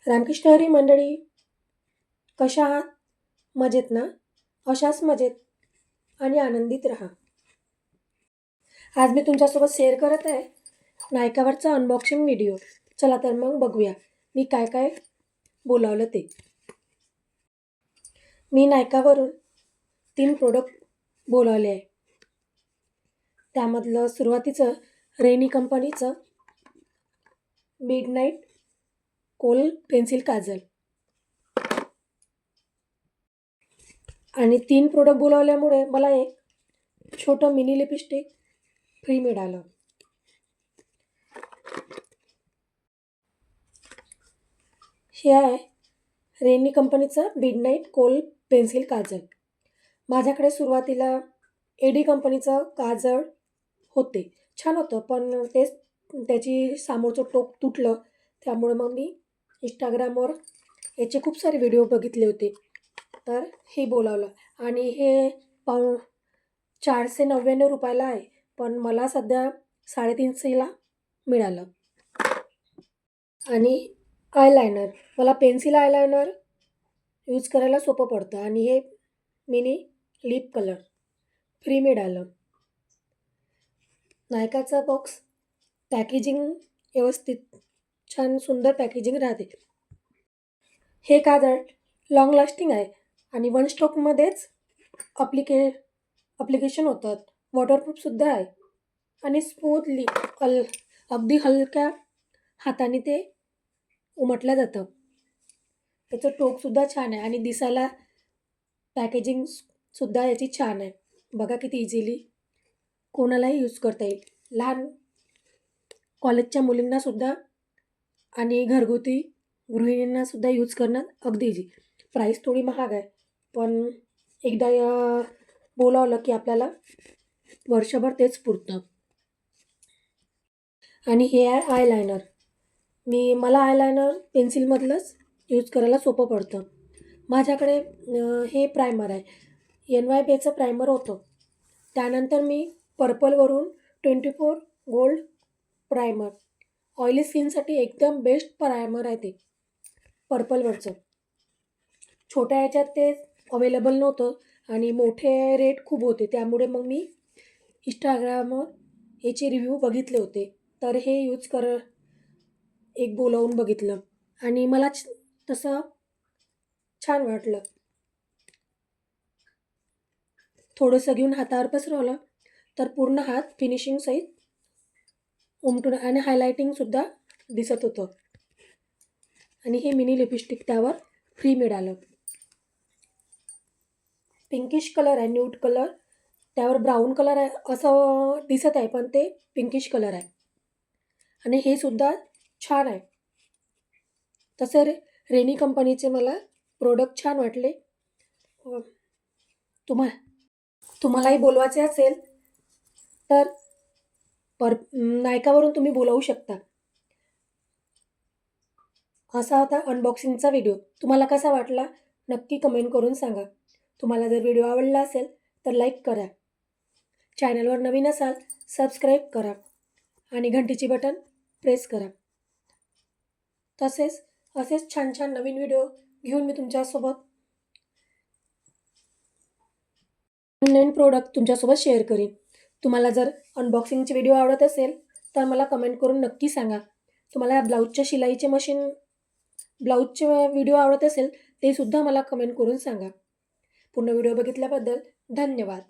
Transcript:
रामकृष्ण हरी मंडळी, कशा आहात? मजेत ना? अशाच मजेत आणि आनंदित राहा. आज मी तुमच्यासोबत शेअर करत आहे नायकावरचा अनबॉक्सिंग व्हिडिओ. चला तर मग बघूया मी काय काय बोलावलं ते. मी नायकावरून 3 प्रोडक्ट बोलावले आहे. त्यामधलं सुरुवातीचं रेनी कंपनीचं मिडनाईट कोल पेन्सिल काजल आणि 3 प्रोडक्ट बोलावल्यामुळे मला एक छोटं मिनी लिपस्टिक फ्री मिळालं. हे आहे रेनी कंपनीचं मिडनाईट कोल पेन्सिल काजल. माझ्याकडे सुरुवातीला एडी कंपनीचं काजळ होते, छान होतं, पण त्याची समोरचं टोक तुटलं. त्यामुळे मग मी इंस्टाग्रामवर याचे खूप सारे व्हिडिओ बघितले होते, तर हे बोलावलं. आणि हे 499 रुपयाला आहे, पण मला सध्या 350ला मिळालं. आणि आयलायनर, मला पेन्सिल आयलायनर यूज करायला सोपं पडतं आणि हे मिनी लिप कलर फ्री मिळालं. नायकाचा बॉक्स पॅकेजिंग व्यवस्थित, छान सुंदर पॅकेजिंग राहते. हे काजळ लॉंग लास्टिंग आहे आणि 1 स्ट्रोकमध्येच ॲप्लिकेशन होतात. वॉटरप्रूफसुद्धा आहे आणि स्मूथली अगदी हलक्या हाताने ते उमटलं जातं. त्याचं टोकसुद्धा छान आहे आणि दिसायला पॅकेजिंगसुद्धा याची छान आहे. बघा किती इझिली कोणालाही यूज करता येईल. लहान कॉलेजच्या मुलींनासुद्धा आणि घरगुती गृहिणींनासुद्धा यूज करणं अगदी इझी. प्राईस थोडी महाग आहे, पण एकदा बोलावलं की आपल्याला वर्षभर तेच पुरतं. आणि हे आहे आयलायनर. मला आयलायनर पेन्सिलमधलंच यूज करायला सोपं पडतं. माझ्याकडे हे प्रायमर आहे, NYBचं प्रायमर होतं. त्यानंतर मी पर्पलवरून 24 गोल्ड प्रायमर, ऑइली स्किनसाठी एकदम बेस्ट प्रायमर आहे ते पर्पलवरचं. छोट्या ह्याच्यात ते अवेलेबल नव्हतं आणि मोठे रेट खूप होते, त्यामुळे मग मी इंस्टाग्रामवर याचे रिव्ह्यू बघितले होते, तर हे एक बोलावून बघितलं आणि मला तसं छान वाटलं. थोडंसं घेऊन हातावर पसरवलं तर पूर्ण हात फिनिशिंगसहित उमटून आणि हायलायटिंगसुद्धा दिसत होतं. आणि हे मिनी लिपस्टिक त्यावर फ्री मिळालं. पिंकिश कलर आहे, न्यूड कलर, त्यावर ब्राऊन कलर आहे असं दिसत आहे, पण ते पिंकिश कलर आहे आणि हे सुद्धा छान आहे. तसं रेनी कंपनीचे मला प्रोडक्ट छान वाटले. तुम्हालाही बोलवायचे असेल तर नायकावरून तुम्ही बोलावू शकता. असा होता अनबॉक्सिंगचा व्हिडिओ. तुम्हाला कसा वाटला नक्की कमेंट करून सांगा. तुम्हाला जर व्हिडिओ आवडला असेल तर लाईक करा. चॅनलवर नवीन असाल सबस्क्राईब करा आणि घंटीची बटन प्रेस करा. असेच छान छान नवीन व्हिडिओ घेऊन मी तुमच्यासोबत नवीन प्रोडक्ट तुमच्यासोबत शेअर करीन. तुम्हाला जर अनबॉक्सिंगचे व्हिडिओ आवडत असेल तर मला कमेंट करून नक्की सांगा. तुम्हाला ब्लाऊजचे व्हिडिओ आवडत असेल ते सुद्धा मला कमेंट करून सांगा. पूर्ण व्हिडिओ बघितल्याबद्दल धन्यवाद.